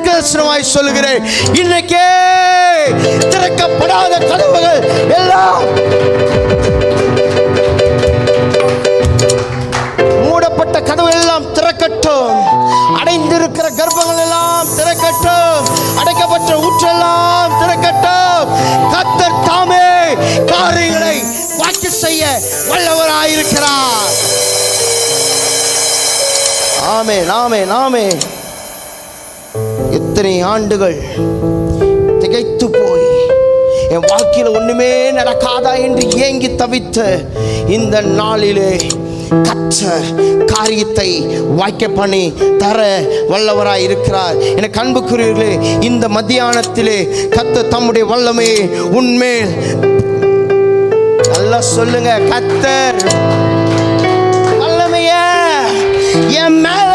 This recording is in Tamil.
தீர்க்கதரிசனமாய் சொல்லுகிறேன், இன்னைக்கே திறக்கப்படாத கதவுகள் எல்லாம், மூடப்பட்ட கதவுகள் எல்லாம் திறக்கட்டும். அடைந்திருக்கிற கர்ப்பங்கள் எல்லாம் திறக்கட்டும். அடைக்கப்பட்ட ஊற்றெல்லாம் திறக்கட்டும். கர்த்தர் தாமே காரியங்களை வாக்கு செய்ய வல்லவராயிருக்கிறார். ஆமென், ஆமென், ஆமென். எத்தனை ஆண்டுகள் திகைத்து போய் என் வாழ்க்கையில் ஒண்ணுமே நடக்காதா என்று ஏங்கி தவித்த இந்த நாளிலே கர்த்தர் காரியத்தை வாய்க்க பண்ணி தர வல்லவராய் இருக்கிறார். எனக்கு அன்புக்குரியவர்களே, இந்த மத்தியானத்திலே கர்த்தர் தம்முடைய வல்லமையை உன்மேல் நல்லா சொல்லுங்க, கர்த்தர் வல்லமைய என் மேல